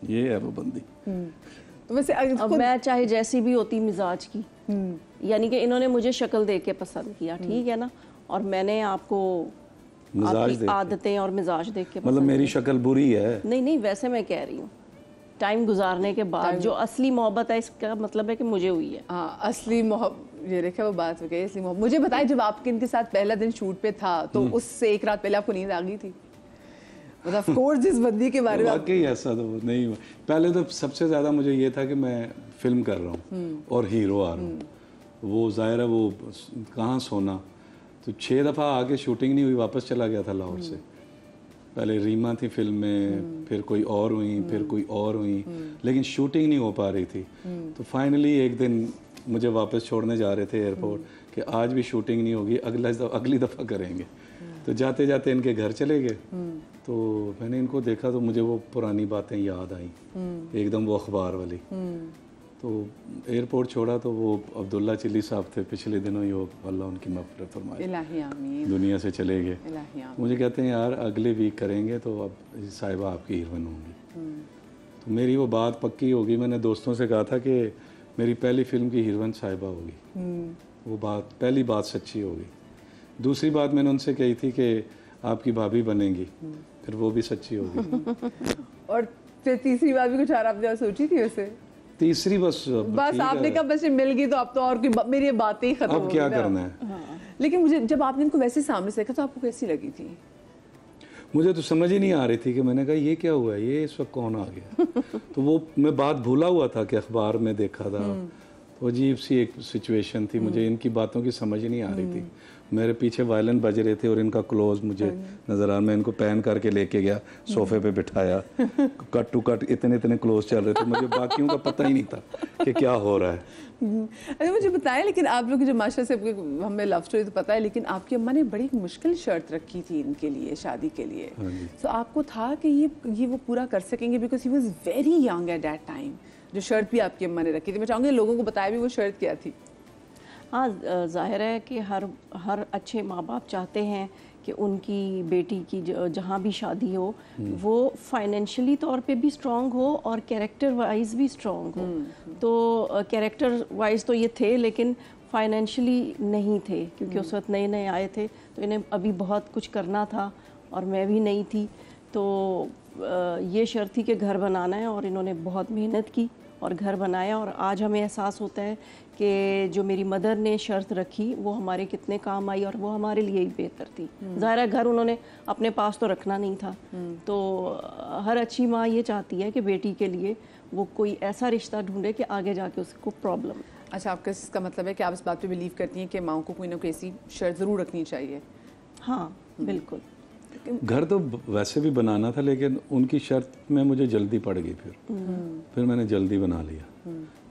ये है वो बंदी। तो वैसे अब मैं चाहे जैसी भी होती मिजाज की, यानी कि इन्होंने मुझे शक्ल देख के पसंद किया, ठीक है ना, और मैंने आपको आपकी आदतें और मिजाज देख के मतलब मेरी शक्ल बुरी है? नहीं नहीं, वैसे मैं कह रही हूँ टाइम गुजारने के बाद जो असली मोहब्बत है, इसका मतलब है कि मुझे हुई है। हाँ, असली मोहब्बत, ये देखा वो बात हो गई, असली मोहब्बत। मुझे बताइए, जब आपके इनके साथ पहला दिन शूट पे था तो उससे एक रात पहले आपको नींद आ गई थी? मतलब ऑफ कोर्स जिस बंदी के बारे में वाकई ऐसा तो नहीं हुआ। पहले तो सबसे ज़्यादा मुझे ये था कि मैं फिल्म कर रहा हूँ और हीरो आ रहा हूँ, वो ज़ाहिर है वो कहाँ सोना। तो 6 दफ़ा आके शूटिंग नहीं हुई, वापस चला गया था लाहौर से। पहले रीमा थी फिल्म में, फिर कोई और हुई, फिर कोई और हुई, लेकिन शूटिंग नहीं हो पा रही थी। तो फाइनली एक दिन मुझे वापस छोड़ने जा रहे थे एयरपोर्ट कि आज भी शूटिंग नहीं होगी, अगली दफ़ा करेंगे। तो जाते जाते इनके घर चले गए, तो मैंने इनको देखा तो मुझे वो पुरानी बातें याद आई एकदम, वो अखबार वाली। तो एयरपोर्ट छोड़ा तो वो अब्दुल्ला चिल्ली साहब थे, पिछले दिनों ही वो, अल्लाह उनकी मग़फ़िरत फरमाए, इलाही आमीन, दुनिया से चले गए। इलाही आमीन। मुझे कहते हैं यार अगले वीक करेंगे तो अब साहिबा आपकी हीरोइन होंगी। तो मेरी वो बात पक्की होगी। मैंने दोस्तों से कहा था कि मेरी पहली फिल्म की हीरोइन साहिबा होगी। वो बात, पहली बात सच्ची हो गई। दूसरी बात मैंने उनसे कही थी कि आपकी भाभी बनेंगी, फिर वो भी सच्ची हो गई। और फिर तीसरी बात भी कुछ और आपने सोची थी वैसे? तीसरी बस आपने कहा बस मिल गई तो अब तो और कोई मेरी बातें ही खत्म हो गई, अब क्या करना है। हाँ। लेकिन मुझे जब आपने इनको वैसे सामने से देखा तो आपको कैसी लगी थी? मुझे तो समझ ही नहीं आ रही थी कि मैंने कहा ये क्या हुआ है, ये इस वक्त कौन आ गया। तो वो मैं बात भूला हुआ था कि अखबार में देखा था। तो अजीब सी एक सिचुएशन थी, मुझे इनकी बातों की समझ ही नहीं आ रही थी। मेरे पीछे वायलिन बज रहे थे और इनका क्लोज मुझे नज़र आ, मैं इनको पैन करके लेके गया, सोफे पे बिठाया, कट टू कट इतने इतने क्लोज चल रहे थे, मुझे बाकियों का पता ही नहीं था कि क्या हो रहा है। अरे मुझे बताएं, लेकिन आप लोग जो माशा से हमें लव स्टोरी तो पता है, लेकिन आपकी अम्मा ने बड़ी मुश्किल शर्त रखी थी इनके लिए, शादी के लिए। तो आपको था कि ये वो पूरा कर सकेंगे, because he was very young at that time. जो शर्त भी आपकी अम्मा ने रखी थी, मैं चाहूँगी लोगों को बताया भी वो शर्त क्या थी। हाँ, जाहिर है कि हर अच्छे माँ बाप चाहते हैं कि उनकी बेटी की जहाँ भी शादी हो वो फाइनेंशियली तौर पे भी स्ट्रॉन्ग हो और कैरेक्टर वाइज भी स्ट्रॉन्ग हो। तो कैरेक्टर वाइज तो ये थे, लेकिन फाइनेंशियली नहीं थे, क्योंकि उस वक्त नए नए आए थे, तो इन्हें अभी बहुत कुछ करना था और मैं भी नहीं थी। तो ये शर्त थी कि घर बनाना है, और इन्होंने बहुत मेहनत की और घर बनाया। और आज हमें एहसास होता है कि जो मेरी मदर ने शर्त रखी वो हमारे कितने काम आई, और वो हमारे लिए ही बेहतर थी। ज़ाहिर है घर उन्होंने अपने पास तो रखना नहीं था। तो हर अच्छी माँ ये चाहती है कि बेटी के लिए वो कोई ऐसा रिश्ता ढूंढे कि आगे जाके उसको प्रॉब्लम। अच्छा, आपका इसका मतलब है कि आप इस बात पे बिलीव करती हैं कि माँ को कोई ना कोई ऐसी शर्त ज़रूर रखनी चाहिए? हाँ बिल्कुल। घर तो वैसे भी बनाना था, लेकिन उनकी शर्त में मुझे जल्दी पड़ गई। फिर मैंने जल्दी बना लिया,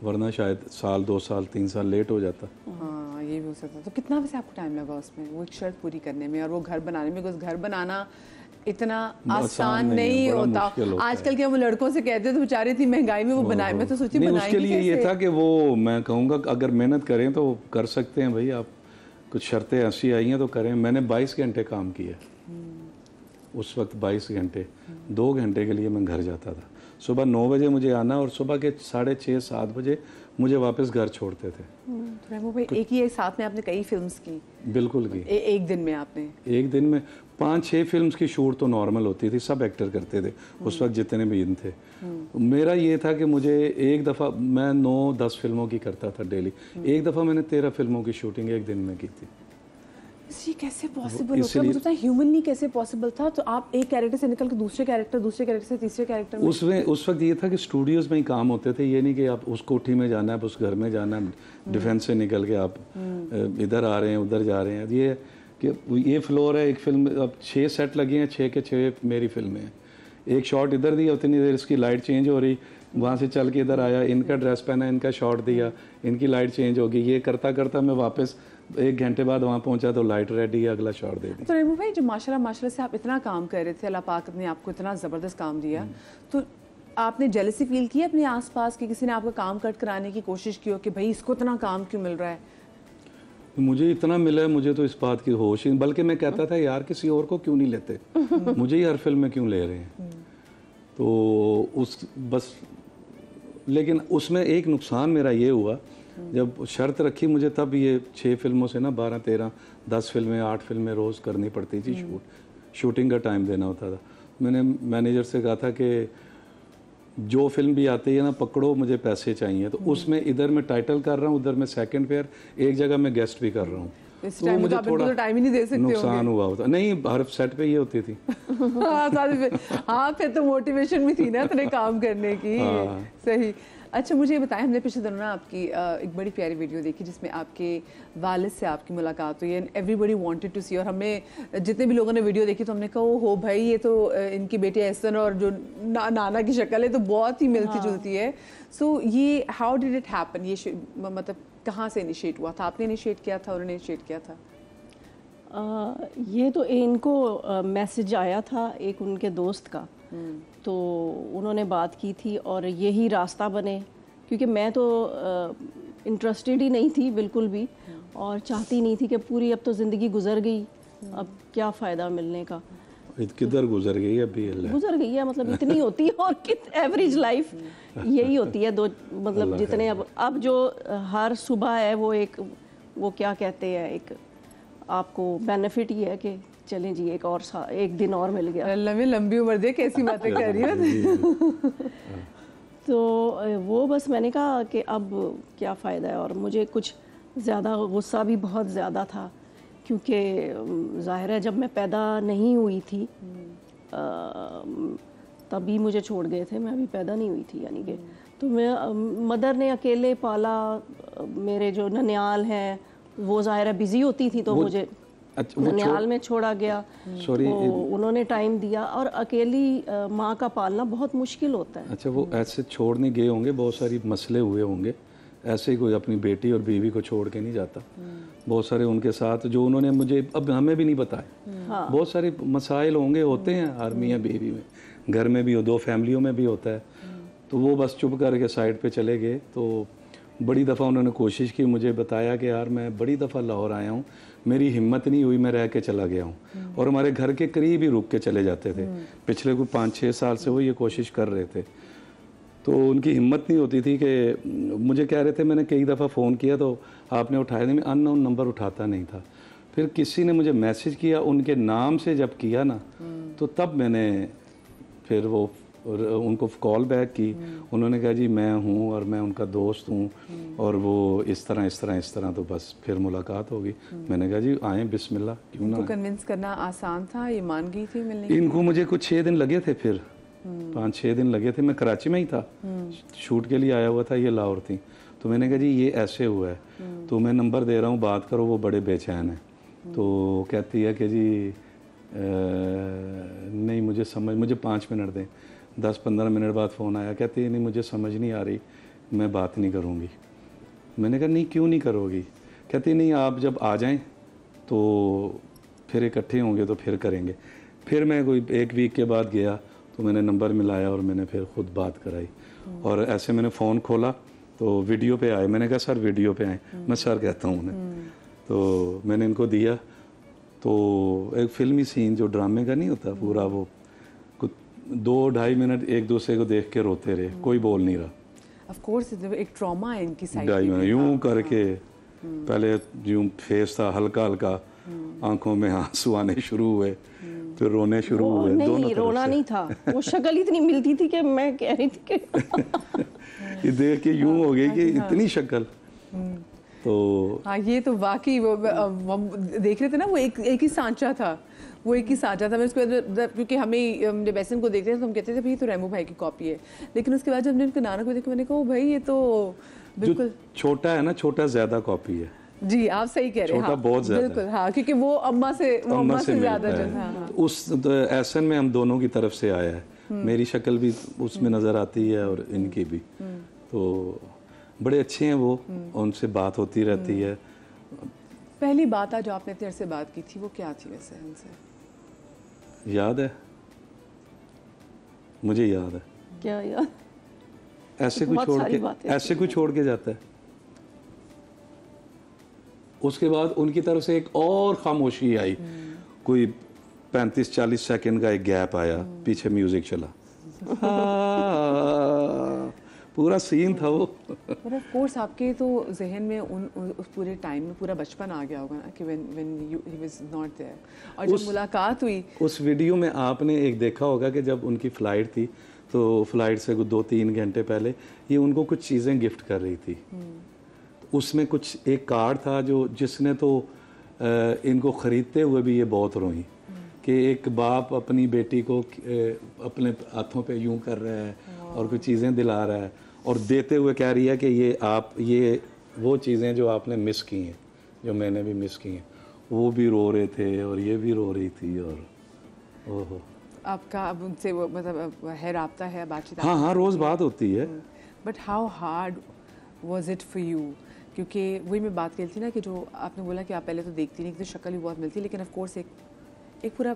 वरना शायद साल 2 साल 3 साल लेट हो जाता। हाँ, ये भी हो सकता। तो कितना वैसे आपको टाइम लगा उसमें, वो एक शर्त पूरी करने में और वो घर बनाने में? बिकॉज घर बनाना इतना आसान नहीं होता। आजकल के हम लड़कों से कहते हैं तो बेचारी थी महंगाई में वो बनाए, मैं तो सोची बनाएंगे उसके लिए ये था कि वो, मैं कहूँगा अगर मेहनत करें तो कर सकते हैं भाई आप। कुछ शर्तें ऐसी आई हैं तो करें। मैंने 22 घंटे काम किया उस वक्त, 22 घंटे। 2 घंटे के लिए मैं घर जाता था। सुबह 9 बजे मुझे आना और सुबह के 6:30-7 बजे मुझे वापस घर छोड़ते थे। तो रहमू भाई, एक ही साथ में आपने कई फिल्म्स की? बिल्कुल की। एक दिन में आपने? एक दिन में 5-6 फिल्म्स की शूट तो नॉर्मल होती थी, सब एक्टर करते थे उस वक्त जितने भी इन थे। मेरा ये था कि मुझे एक दफ़ा, मैं 9-10 फिल्मों की करता था डेली, एक दफ़ा मैंने 13 फिल्मों की शूटिंग एक दिन में की थी। ये कैसे पॉसिबल होता है? मुझे पता है ह्यूमनली कैसे पॉसिबल था? तो आप एक कैरेक्टर से निकल के दूसरे कैरेक्टर से तीसरे कैरेक्टर में? उसमें उस वक्त ये था कि स्टूडियोज़ में ही काम होते थे। ये नहीं कि आप उस कोठी में जाना है, उस घर में जाना है, डिफेंस से निकल के आप इधर आ रहे हैं उधर जा रहे हैं। ये कि ये फ्लोर है, एक फिल्म, अब 6 सेट लगे हैं, 6 के 6 मेरी फिल्में हैं। एक शॉट इधर दिया, उतनी देर इसकी लाइट चेंज हो रही, वहाँ से चल के इधर आया, इनका ड्रेस पहना, इनका शॉट दिया, इनकी लाइट चेंज हो गई। ये करता करता मैं वापस 1 घंटे बाद वहाँ पहुँचा तो लाइट रेडी है, अगला शॉट दे दी। तो रहमू भाई, जो माशाल्लाह से आप इतना काम कर रहे थे, अल्लाह पाक ने आपको इतना ज़बरदस्त काम दिया, तो आपने जेलसी फील की अपने आसपास कि किसी ने आपका काम कट कराने की कोशिश की हो कि भाई इसको इतना काम क्यों मिल रहा है? मुझे इतना मिला है, मुझे तो इस बात की होश ही, बल्कि मैं कहता था यार किसी और को क्यों नहीं लेते, मुझे ही हर फिल्म में क्यों ले रहे हैं। तो उस बस, लेकिन उसमें एक नुकसान मेरा ये हुआ, जब शर्त रखी मुझे तब ये 6 फिल्मों से ना 12, 13, 10 फिल्में, 8 फिल्में रोज़ करनी पड़ती थी, शूटिंग का टाइम देना होता था। मैंने मैनेजर से कहा था कि जो फिल्म भी आती है ना पकड़ो, मुझे पैसे चाहिए। तो उसमें इधर मैं टाइटल कर रहा हूँ, उधर मैं सेकंड फेयर, एक जगह मैं गेस्ट भी कर रहा हूँ, इस तो टाइम मुझे तो आप थोड़ा तो टाइम ही नहीं दे सकते नुकसान हुआ होता। नहीं, हर सेट पे ये होती थी। हाँ, फिर तो मोटिवेशन भी थी ना तेरे काम करने की। सही। अच्छा, मुझे ये बताएं, हमने पिछले दिनों ना आपकी एक बड़ी प्यारी वीडियो देखी जिसमें आपके वालिद से आपकी मुलाकात हुई, एंड एवरीबडी वांटेड टू सी, और हमें जितने भी लोगों ने वीडियो देखी तो हमने कहा ओ हो भाई, ये तो इनकी बेटी एहसन और जो नाना की शक्ल है तो बहुत ही मिलती जुलती है। सो ये हाउ डिड इट हैपन, ये मतलब कहाँ से इनिशिएट हुआ था? आपने इनिशिएट किया था, उन्होंने इनिशिएट किया था? ये तो इनको मैसेज आया था एक उनके दोस्त का, तो उन्होंने बात की थी और यही रास्ता बने, क्योंकि मैं तो इंटरेस्टेड ही नहीं थी बिल्कुल भी, और चाहती नहीं थी कि पूरी अब तो ज़िंदगी गुजर गई, अब क्या फ़ायदा मिलने का। किधर गुजर गई अभी? गुजर गई है, मतलब इतनी होती है, और एवरेज लाइफ यही होती है, दो मतलब जितने अब जो हर सुबह है वो एक, वो क्या कहते हैं, एक आपको बेनिफिट ही है कि चलें जी एक दिन और मिल गया। लंबी उम्र दे, कैसी बातें कर रही है। तो वो बस मैंने कहा कि अब क्या फ़ायदा है, और मुझे कुछ ज़्यादा गुस्सा भी बहुत ज़्यादा था, क्योंकि ज़ाहिर है जब मैं पैदा नहीं हुई थी तभी मुझे छोड़ गए थे, मैं अभी पैदा नहीं हुई थी यानी कि, तो मैं मदर ने अकेले पाला। मेरे जो ननियाल हैं वो ज़ाहिर है बिज़ी होती थी, तो मुझे ननियाल में छोड़ा गया, तो उन्होंने टाइम दिया, और अकेली माँ का पालना बहुत मुश्किल होता है। अच्छा, वो ऐसे छोड़ नहीं गए होंगे, बहुत सारी मसले हुए होंगे, ऐसे ही कोई अपनी बेटी और बीवी को छोड़ के नहीं जाता। बहुत सारे उनके साथ जो उन्होंने मुझे, अब हमें भी नहीं बताए, बहुत सारे मसाइल होंगे, होते हैं हर मियाँ बीवी में, घर में भी हो, 2 फैमिलियों में भी होता है। तो वो बस चुप करके साइड पे चले गए। तो बड़ी दफ़ा उन्होंने कोशिश की, मुझे बताया कि यार मैं बड़ी दफ़ा लाहौर आया हूँ, मेरी हिम्मत नहीं हुई, मैं रह के चला गया हूँ। और हमारे घर के करीब ही रुक के चले जाते थे, पिछले कोई 5-6 साल से वो ये कोशिश कर रहे थे। तो उनकी हिम्मत नहीं होती थी कि मुझे कह रहे थे, मैंने कई दफ़ा फ़ोन किया तो आपने उठाया नहीं, मैं अननोन नंबर उठाता नहीं था। फिर किसी ने मुझे मैसेज किया, उनके नाम से जब किया ना, तो तब मैंने फिर वो उनको कॉल बैक की। उन्होंने कहा जी मैं हूँ और मैं उनका दोस्त हूँ, और वो इस तरह, तो बस फिर मुलाकात होगी। मैंने कहा जी आएँ, बिस्मिल्लाह, क्यों ना। कन्विंस करना आसान था, ये मान गई थी मिलने? इनको मुझे कुछ 6 दिन लगे थे, फिर 5-6 दिन लगे थे। मैं कराची में ही था, शूट के लिए आया हुआ था, ये लाहौर थी। तो मैंने कहा जी ये ऐसे हुआ है, तो मैं नंबर दे रहा हूँ, बात करो। वो बड़े बेचैन हैं। तो कहती है कि जी नहीं मुझे 5 मिनट दें। 10-15 मिनट बाद फ़ोन आया, कहती है नहीं मुझे समझ नहीं आ रही, मैं बात नहीं करूँगी। मैंने कहा नहीं क्यों नहीं करोगी? कहती नहीं आप जब आ जाएं तो फिर इकट्ठे होंगे तो फिर करेंगे। फिर मैं कोई 1 वीक के बाद गया तो मैंने नंबर मिलाया और मैंने फिर ख़ुद बात कराई। और ऐसे मैंने फ़ोन खोला तो वीडियो पे आए। मैंने कहा सर वीडियो पे आए, मैं सर कहता हूँ उन्हें। तो मैंने इनको दिया, तो एक फ़िल्मी सीन जो ड्रामे का नहीं होता पूरा, वो 2-2.5 मिनट एक दूसरे को देख के रोते रहे, कोई बोल नहीं रहा। ऑफ कोर्स एक ट्रॉमा है इनकी साइड 2.5 मिनट यूं करके, पहले यूं फेस था हल्का हल्का, आंखों में आंसू आने शुरू हुए, फिर रोने शुरू हुए। नहीं रोना नहीं था, वो शक्ल इतनी मिलती थी कि मैं कह रही थी कि ये देख के यूं हो गई कि इतनी शक्ल। तो हाँ, ये तो वाकई वो हम देख रहे थे ना, वो एक ही सांचा था, वो एक ही सांचा था। मैं उसके बाद, क्योंकि हमें जब ऐसे को देखते थे तो हम कहते थे भाई ये तो रैमो भाई की कॉपी है, लेकिन उसके बाद जब हमने उनके नाना को देखा मैंने कहा भाई ये तो बिल्कुल छोटा है ना, छोटा ज्यादा कॉपी है। जी आप सही कह रहे हैं, छोटा बहुत ज्यादा बिल्कुल। हाँ, क्योंकि वो अम्मा से ज्यादा जो था। उस एहसन में हम दोनों की तरफ से आया है, मेरी शक्ल भी उसमें नजर आती है और इनकी भी। तो बड़े अच्छे हैं वो, उनसे बात होती रहती है। पहली बात आज जो आपने तेरे से बात की थी वो क्या थी वैसे हमसे? याद है, मुझे याद है। क्या याद? ऐसे कोई छोड़ के जाता है। उसके बाद उनकी तरफ से एक और खामोशी आई, कोई 35-40 सेकंड का एक गैप आया, पीछे म्यूजिक चला, हाँ, पूरा सीन था वो। पर ऑफ कोर्स आपके तो जहन में उस पूरे टाइम में पूरा बचपन आ गया होगा ना कि when he was not there, और जब मुलाकात हुई उस वीडियो में आपने एक देखा होगा कि जब उनकी फ़्लाइट थी तो फ्लाइट से 2-3 घंटे पहले ये उनको कुछ चीज़ें गिफ्ट कर रही थी। तो उसमें कुछ एक कार्ड था जो जिसने तो इनको ख़रीदते हुए भी ये बहुत रोई कि एक बाप अपनी बेटी को अपने हाथों पे यूं कर रहा है और कुछ चीज़ें दिला रहा है और देते हुए कह रही है कि ये वो चीज़ें जो आपने मिस की हैं, जो मैंने भी मिस की हैं। वो भी रो रहे थे और ये भी रो रही थी और ओहो। आपका अब उनसे वो मतलब है राब्ता है, बातचीत? हाँ हाँ, रोज़ बात होती है। But how hard was it for you? क्योंकि वही मैं बात करी थी ना कि जो आपने बोला कि आप पहले तो देखती नहीं, तो शक्ल भी बहुत मिलती है, लेकिन ऑफ कोर्स एक पूरा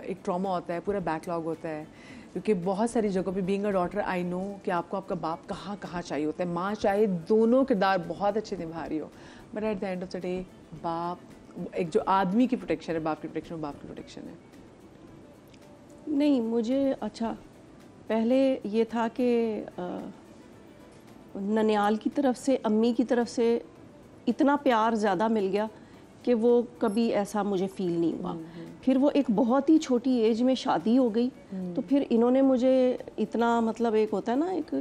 एक ट्रॉमा होता है, पूरा बैकलॉग होता है। क्योंकि बहुत सारी जगहों पे being a daughter I know कि आपको आपका बाप कहाँ कहाँ चाहिए होता है। माँ चाहे दोनों किरदार बहुत अच्छे निभा रही हो, but at the end of the day बाप, एक जो आदमी की प्रोटेक्शन है, बाप की प्रोटेक्शन, बाप की प्रोटेक्शन है। नहीं, मुझे अच्छा पहले ये था कि ननियाल की तरफ से, अम्मी की तरफ से इतना प्यार ज़्यादा मिल गया कि वो कभी ऐसा मुझे फील नहीं हुआ। फिर वो एक बहुत ही छोटी एज में शादी हो गई, तो फिर इन्होंने मुझे इतना, मतलब एक होता है ना, एक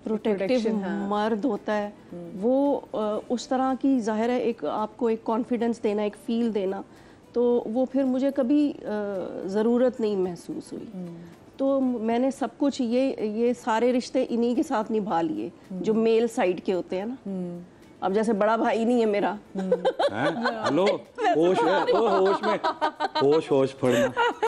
प्रोटेक्टिव मर्द होता है वो, उस तरह की ज़ाहिर है एक आपको एक कॉन्फिडेंस देना, एक फील देना, तो वो फिर मुझे कभी ज़रूरत नहीं महसूस हुई। तो मैंने सब कुछ ये सारे रिश्ते इन्हीं के साथ निभा लिए जो मेल साइड के होते हैं ना। अब जैसे बड़ा भाई नहीं है मेरा। हेलो, होश में, होश में, होश पढ़ना।